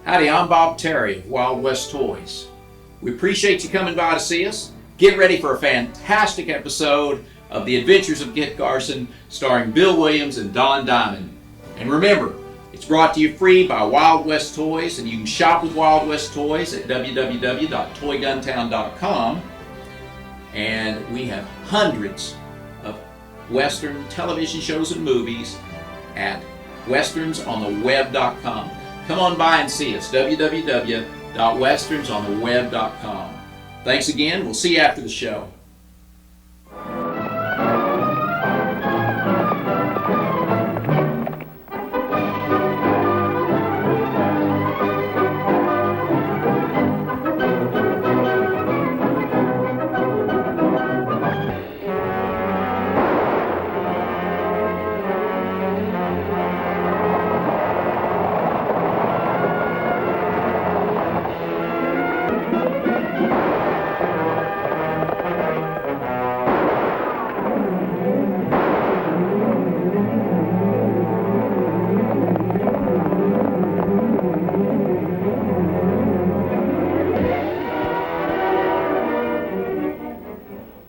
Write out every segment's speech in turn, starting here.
Howdy, I'm Bob Terry of Wild West Toys. We appreciate you coming by to see us. Get ready for a fantastic episode of The Adventures of Kit Carson starring Bill Williams and Don Diamond. And remember, it's brought to you free by Wild West Toys, and you can shop with Wild West Toys at www.toyguntown.com. And we have hundreds of Western television shows and movies at westernsontheweb.com. Come on by and see us, www.westernsontheweb.com. Thanks again. We'll see you after the show.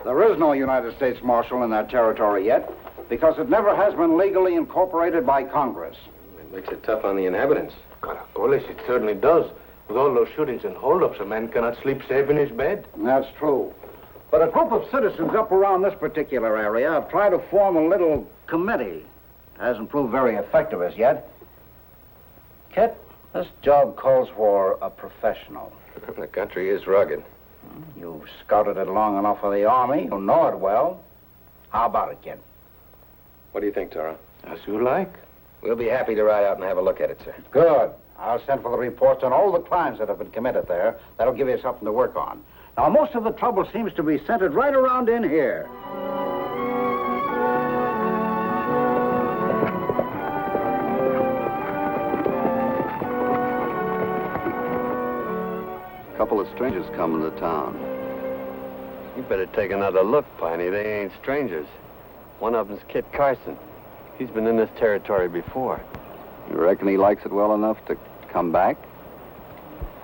There is no United States Marshal in that territory yet because it never has been legally incorporated by Congress. It makes it tough on the inhabitants. Caracoles, it certainly does. With all those shootings and holdups, a man cannot sleep safe in his bed. That's true. But a group of citizens up around this particular area have tried to form a little committee. It hasn't proved very effective as yet. Kit, this job calls for a professional. The country is rugged. You've scouted it long enough for the Army. You know it well. How about it, Kit? What do you think, Tara? As you like. We'll be happy to ride out and have a look at it, sir. Good. I'll send for the reports on all the crimes that have been committed there. That'll give you something to work on. Now, most of the trouble seems to be centered right around in here. A couple of strangers coming to town. You better take another look, Piney. They ain't strangers. One of them's Kit Carson. He's been in this territory before. You reckon he likes it well enough to come back?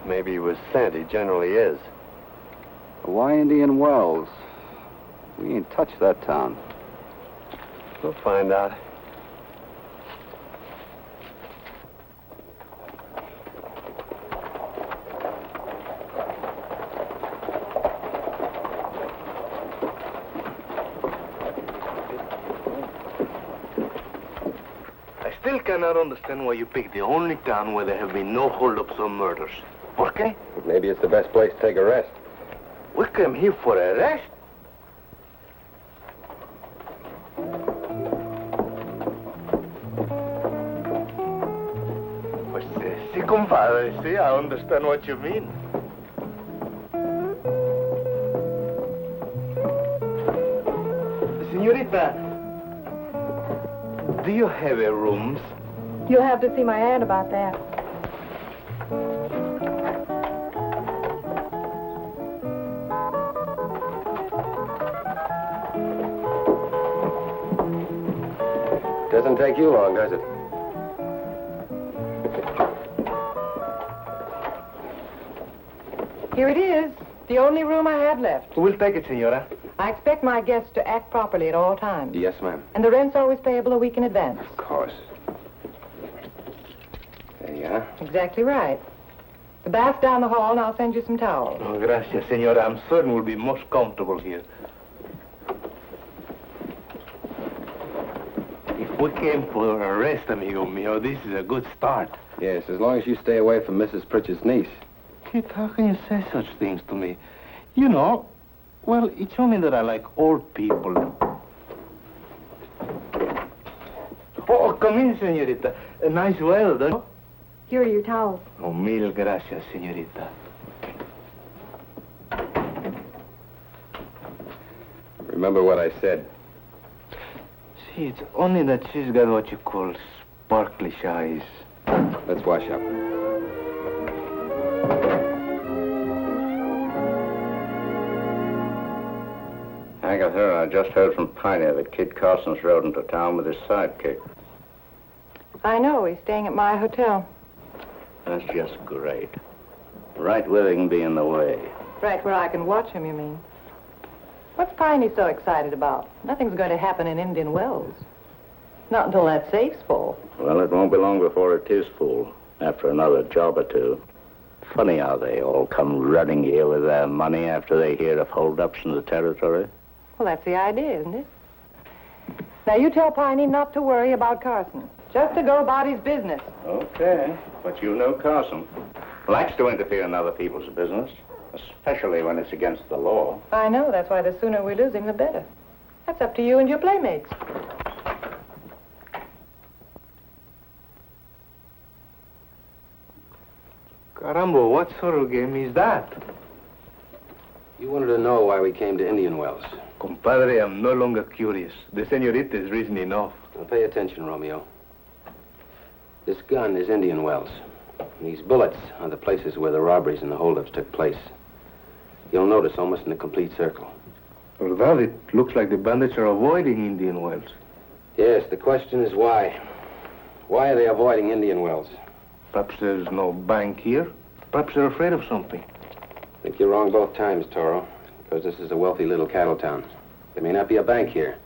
Maybe he was sent. He generally is. Why Indian Wells? We ain't touched that town. We'll find out. I still cannot understand why you picked the only town where there have been no holdups or murders. ¿Por qué? Maybe it's the best place to take a rest. We came here for a rest. Pues sí, compadre, sí, I understand what you mean. Señorita, do you have a rooms? You'll have to see my aunt about that. Doesn't take you long, does it? Here it is, the only room I have left. We'll take it, senora. I expect my guests to act properly at all times. Yes, ma'am. And the rent's always payable a week in advance. Of course. There you are. Exactly right. The bath's down the hall, and I'll send you some towels. Oh, gracias, senora. I'm certain we'll be most comfortable here. If we came for a rest, amigo mío, this is a good start. Yes, as long as you stay away from Mrs. Pritchard's niece. Kit, how can you say such things to me? You know, well, it's only that I like old people. Oh, come in, señorita. A nice well, don't you? Here are your towels. Oh, mil gracias, señorita. Remember what I said. See, it's only that she's got what you call sparklish eyes. Let's wash up. Agatha, I just heard from Piney that Kit Carson's rode into town with his sidekick. I know. He's staying at my hotel. That's just great. Right where they can be in the way. Right where I can watch him, you mean? What's Piney so excited about? Nothing's going to happen in Indian Wells. Not until that safe's full. Well, it won't be long before it is full, after another job or two. Funny how they all come running here with their money after they hear of holdups in the territory. Well, that's the idea, isn't it? Now, you tell Piney not to worry about Carson. Just to go about his business. Okay, but you know Carson. Likes to interfere in other people's business, especially when it's against the law. I know. That's why the sooner we lose him, the better. That's up to you and your playmates. Caramba, what sort of game is that? You wanted to know why we came to Indian Wells. Compadre, I'm no longer curious. The senorita is reason enough. Now pay attention, Romeo. This gun is Indian Wells. These bullets are the places where the robberies and the holdups took place. You'll notice almost in a complete circle. Well, it looks like the bandits are avoiding Indian Wells. Yes, the question is why. Why are they avoiding Indian Wells? Perhaps there's no bank here. Perhaps they're afraid of something. I think you're wrong both times, Toro, because this is a wealthy little cattle town. There may not be a bank here,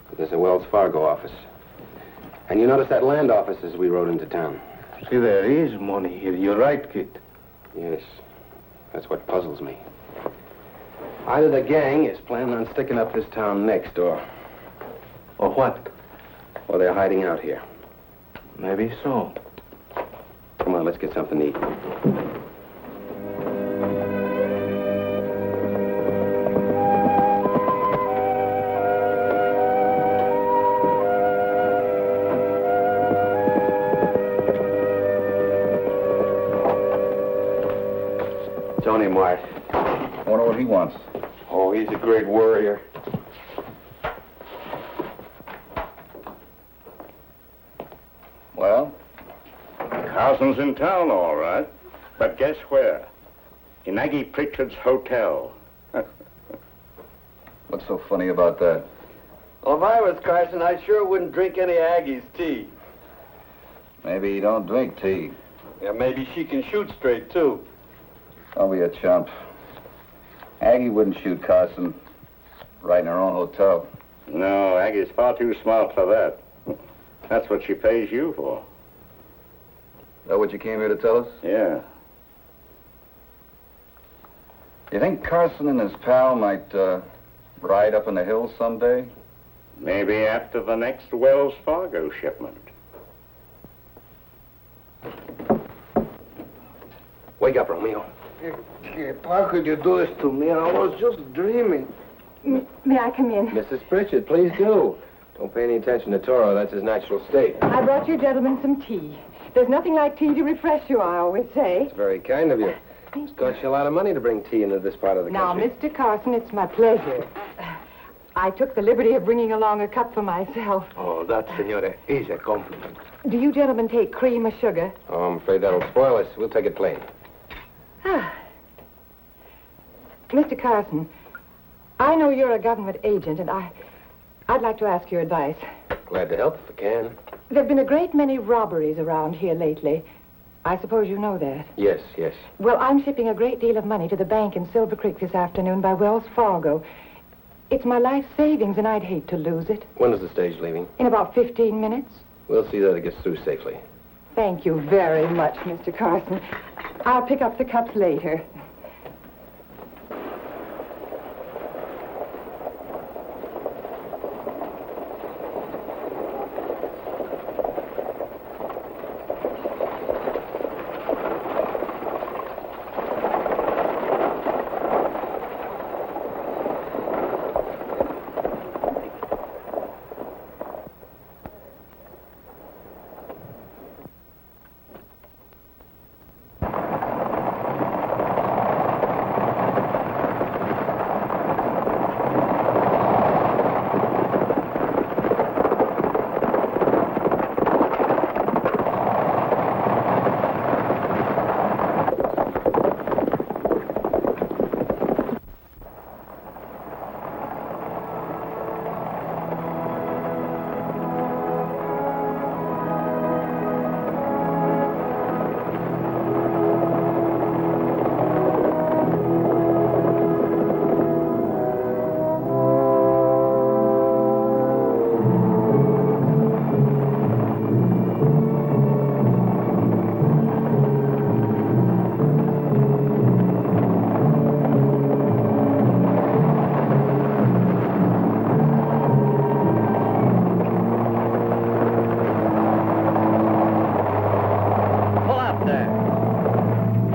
but there's a Wells Fargo office. And you notice that land office as we rode into town. See, there is money here. You're right, kid. Yes, that's what puzzles me. Either the gang is planning on sticking up this town next, or what? or they're hiding out here. Maybe so. Come on, let's get something to eat. Tony Marsh. Wonder what he wants. Oh, he's a great warrior. Well, Carson's in town, all right. But guess where? In Aggie Pritchard's hotel. What's so funny about that? Well, if I was Carson, I sure wouldn't drink any Aggie's tea. Maybe you don't drink tea. Yeah, maybe she can shoot straight, too. Don't be a chump. Aggie wouldn't shoot Carson right in her own hotel. No, Aggie's far too smart for that. That's what she pays you for. Is that what you came here to tell us? Yeah. You think Carson and his pal might ride up in the hills someday? Maybe after the next Wells Fargo shipment. Wake up, Romeo. How could you do this to me? I was just dreaming. May I come in? Mrs. Pritchard, please do. Don't pay any attention to Toro. That's his natural state. I brought you gentlemen some tea. There's nothing like tea to refresh you, I always say. It's very kind of you. It's cost you a lot of money to bring tea into this part of the Now, country. Mr. Carson, it's my pleasure. I took the liberty of bringing along a cup for myself. Oh, that, senora, is a compliment. Do you gentlemen take cream or sugar? Oh, I'm afraid that'll spoil us. We'll take it plain. Ah. Mr. Carson, I know you're a government agent, and I'd like to ask your advice. Glad to help if I can. There have been a great many robberies around here lately. I suppose you know that. Yes, yes. Well, I'm shipping a great deal of money to the bank in Silver Creek this afternoon by Wells Fargo. It's my life savings, and I'd hate to lose it. When is the stage leaving? In about 15 minutes. We'll see that it gets through safely. Thank you very much, Mr. Carson. I'll pick up the cups later.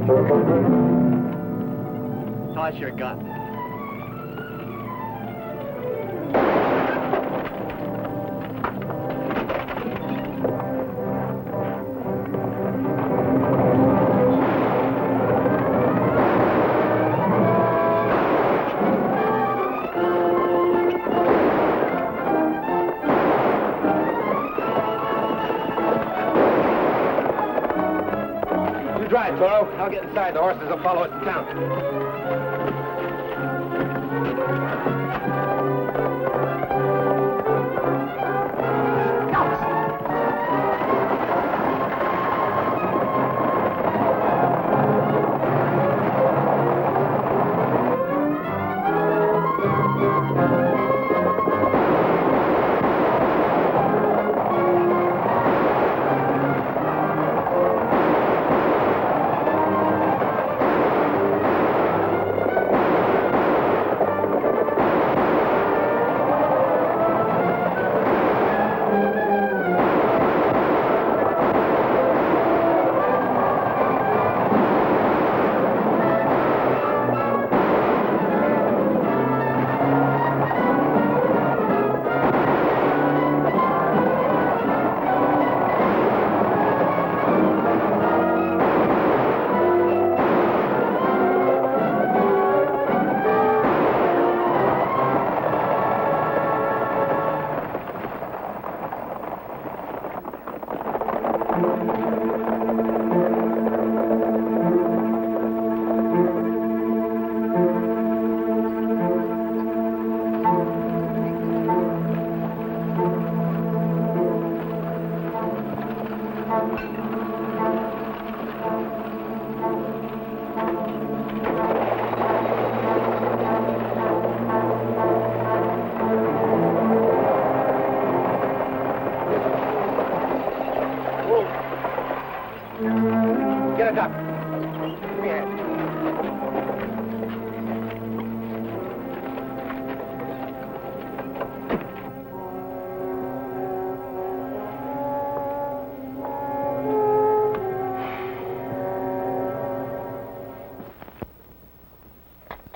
Toss your gun. You drive, Toro. I'll get inside. The horses will follow us to town. Get it up. Give me a hand.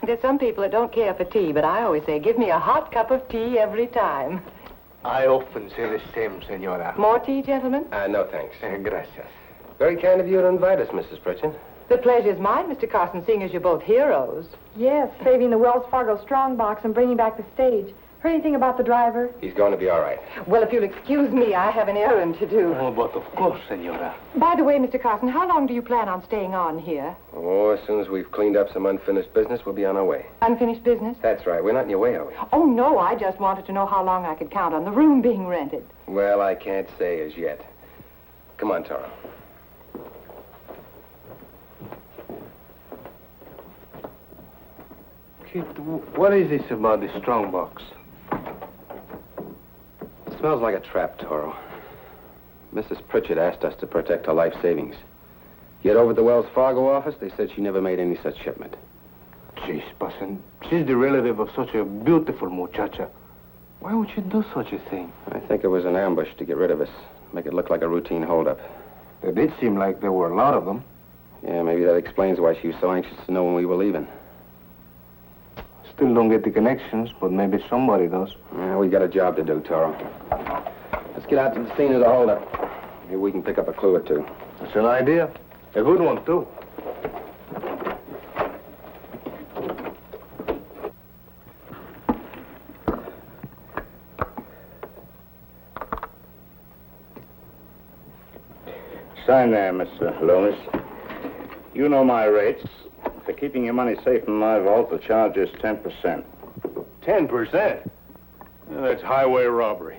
There's some people that don't care for tea, but I always say, give me a hot cup of tea every time. I often say the same, senora. More tea, gentlemen? No, thanks. Gracias. Very kind of you to invite us, Mrs. Pritchett. The pleasure's mine, Mr. Carson, seeing as you're both heroes. Yes, saving the Wells Fargo strongbox and bringing back the stage. Heard anything about the driver? He's going to be all right. Well, if you'll excuse me, I have an errand to do. Oh, but of course, senora. By the way, Mr. Carson, how long do you plan on staying on here? Oh, as soon as we've cleaned up some unfinished business, we'll be on our way. Unfinished business? That's right. We're not in your way, are we? Oh, no, I just wanted to know how long I could count on the room being rented. Well, I can't say as yet. Come on, Toro. Kid, what is this about the strongbox? It smells like a trap, Toro. Mrs. Pritchett asked us to protect her life savings. Yet over at the Wells Fargo office, they said she never made any such shipment. Jeez, Bussin, she's the relative of such a beautiful muchacha. Why would she do such a thing? I think it was an ambush to get rid of us, make it look like a routine holdup. It did seem like there were a lot of them. Yeah, maybe that explains why she was so anxious to know when we were leaving. Still don't get the connections, but maybe somebody does. Yeah, we got a job to do, Toro. Let's get out to the scene of the holdup. Maybe we can pick up a clue or two. That's an idea. A good one, too. Sign there, Mr. Loomis. You know my rates. For keeping your money safe in my vault, the charge is 10%. 10%? That's highway robbery.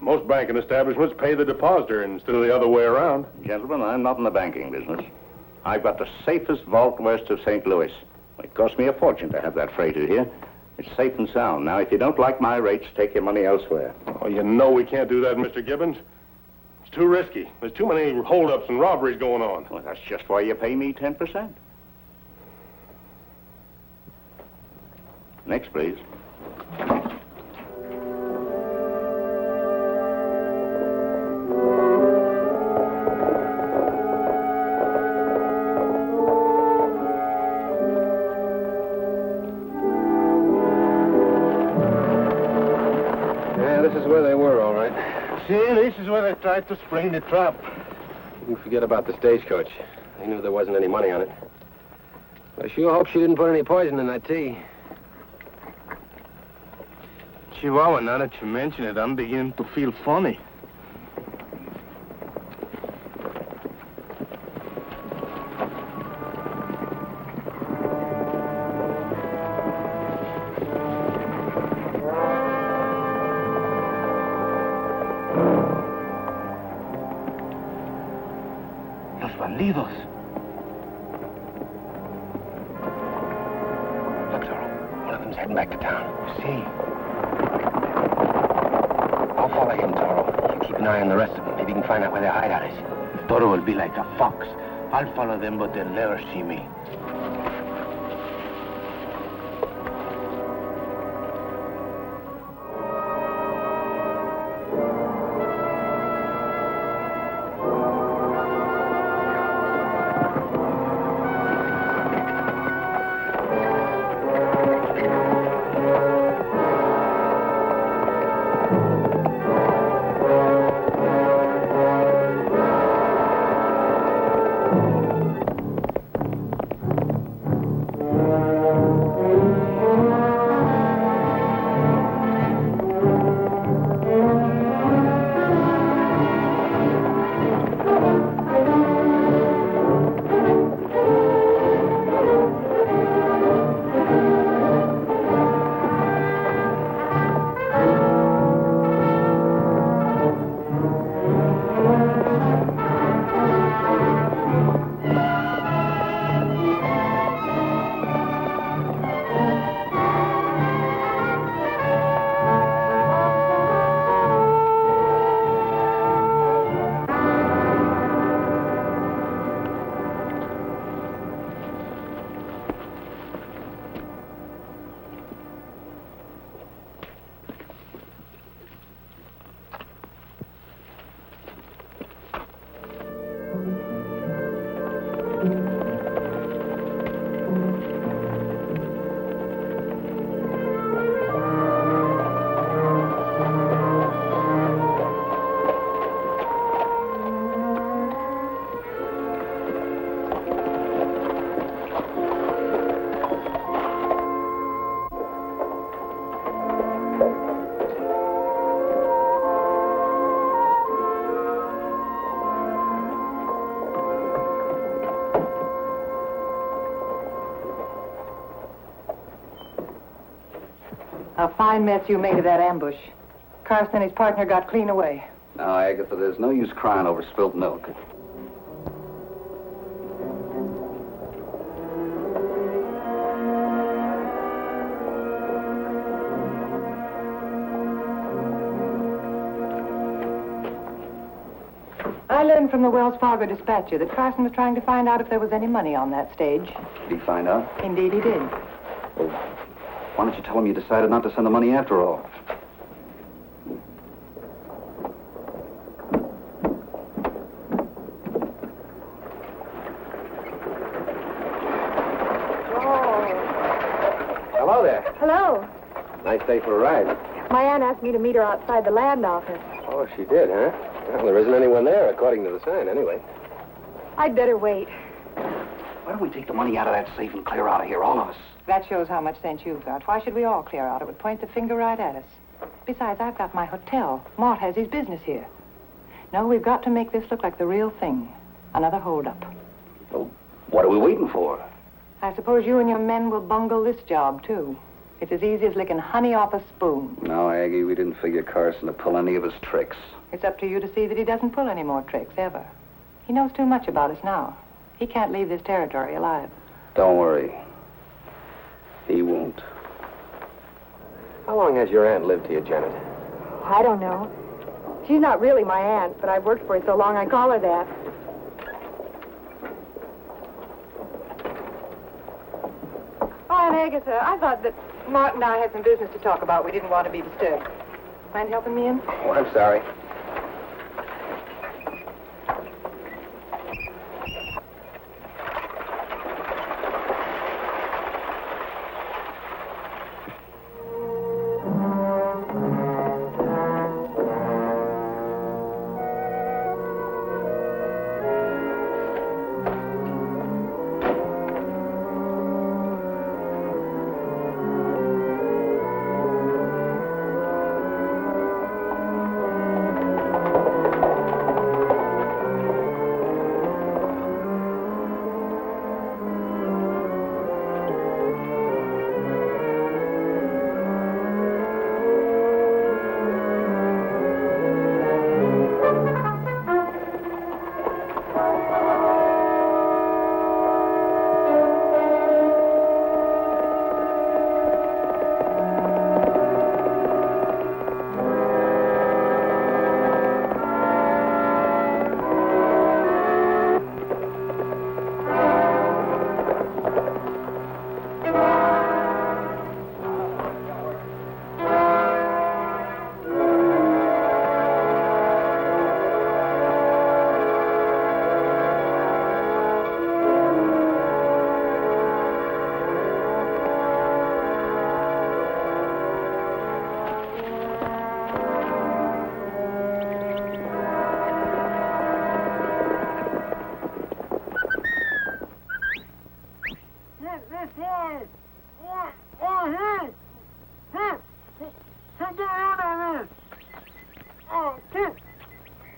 Most banking establishments pay the depositor instead of the other way around. Gentlemen, I'm not in the banking business. I've got the safest vault west of St. Louis. It cost me a fortune to have that freighted here. It's safe and sound. Now, if you don't like my rates, take your money elsewhere. Oh, you know we can't do that, Mr. Gibbons. It's too risky. There's too many holdups and robberies going on. Well, that's just why you pay me 10%. Next, please. This is where they tried to spring the trap. You can forget about the stagecoach. I knew there wasn't any money on it. I sure hope she didn't put any poison in that tea. Chihuahua, now that you mention it, I'm beginning to feel funny. Los bandidos. Look, Toro. One of them's heading back to town. See. I'll follow him, Toro. You keep an eye on the rest of them. Maybe you can find out where their hideout is. Toro will be like a fox. I'll follow them, but they'll never see me. A fine mess you made of that ambush. Carson and his partner got clean away. Now, Agatha, there's no use crying over spilt milk. I learned from the Wells Fargo dispatcher that Carson was trying to find out if there was any money on that stage. Did he find out? Indeed he did. Well, why don't you tell him you decided not to send the money after all? Hello there. Hello. Nice day for a ride. My aunt asked me to meet her outside the land office. Oh, she did, huh? Well, there isn't anyone there, according to the sign, anyway. I'd better wait. Why don't we take the money out of that safe and clear out of here, all of us? That shows how much sense you've got. Why should we all clear out? It would point the finger right at us. Besides, I've got my hotel. Mort has his business here. No, we've got to make this look like the real thing. Another holdup. Well, what are we waiting for? I suppose you and your men will bungle this job, too. It's as easy as licking honey off a spoon. No, Aggie, we didn't figure Carson to pull any of his tricks. It's up to you to see that he doesn't pull any more tricks, ever. He knows too much about us now. He can't leave this territory alive. Don't worry. He won't. How long has your aunt lived here, Janet? I don't know. She's not really my aunt, but I've worked for her so long I call her that. Oh, Aunt Agatha, I thought that Mort and I had some business to talk about. We didn't want to be disturbed. Mind helping me in? Oh, I'm sorry.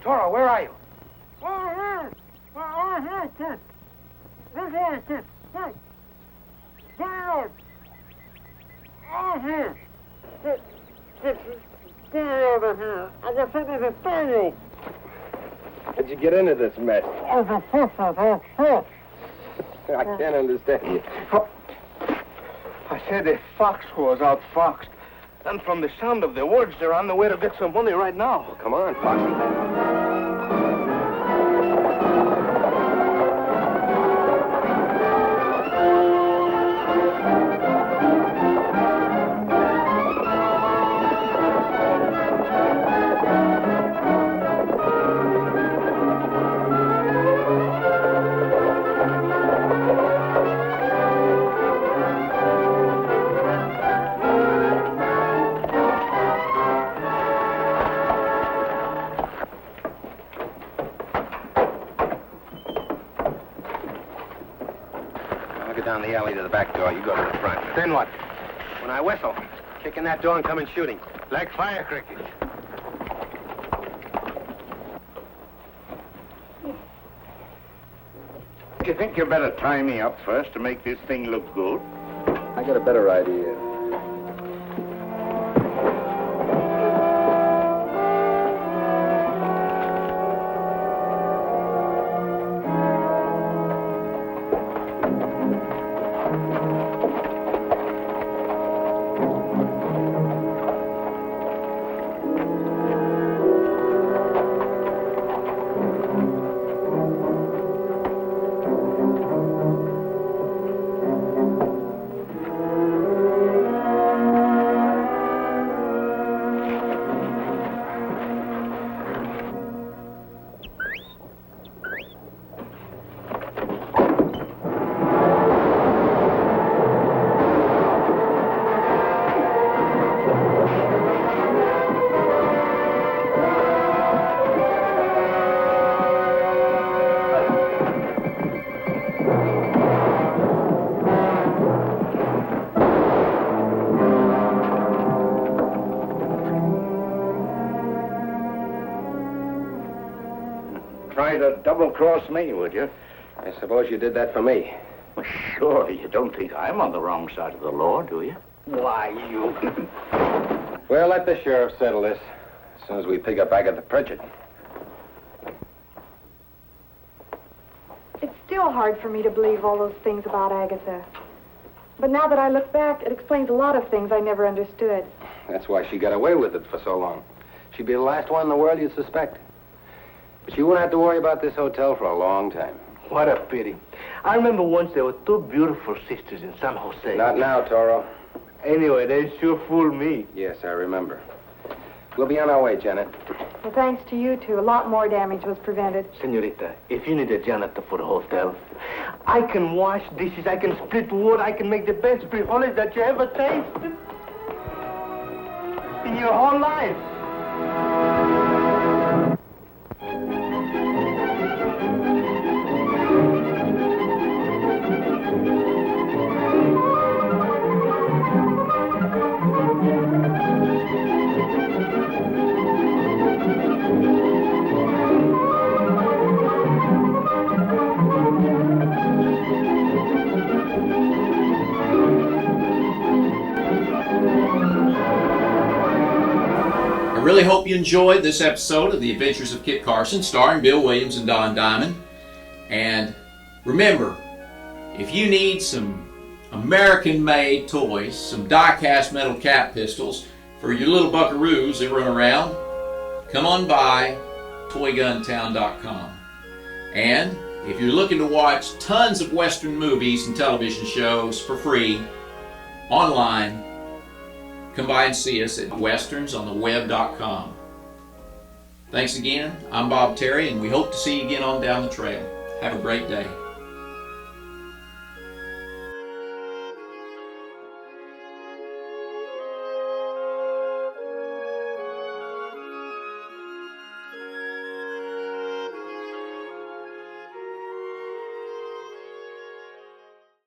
Toro, where are you? How'd you get into this mess? I can't understand you. I said the fox was outfoxed. And from the sound of the words, they're on the way to get some money right now. Come on, Foxy. I'll get down the alley to the back door. You go to the front. Then what? When I whistle, kick in that door and come in shooting. Like fire crickets. Do you think you better tie me up first to make this thing look good? I got a better idea. Try to double-cross me, would you? I suppose you did that for me. Well, surely you don't think I'm on the wrong side of the law, do you? Why, you... Well, let the sheriff settle this as soon as we pick up Agatha Pritchett. It's still hard for me to believe all those things about Agatha. But now that I look back, it explains a lot of things I never understood. That's why she got away with it for so long. She'd be the last one in the world you'd suspect. But you won't have to worry about this hotel for a long time. What a pity. I remember once there were two beautiful sisters in San Jose. Not now, Toro. Anyway, they sure fooled me. Yes, I remember. We'll be on our way, Janet. Well, thanks to you two, a lot more damage was prevented. Senorita, if you need a janitor for the hotel, I can wash dishes, I can split wood, I can make the best frijoles that you ever tasted in your whole life. I really hope you enjoyed this episode of The Adventures of Kit Carson, starring Bill Williams and Don Diamond. And remember, if you need some American-made toys, some die-cast metal cap pistols for your little buckaroos that run around, come on by toyguntown.com. And if you're looking to watch tons of Western movies and television shows for free online, come by and see us at westernsontheweb.com. Thanks again. I'm Bob Terry, and we hope to see you again on down the trail. Have a great day.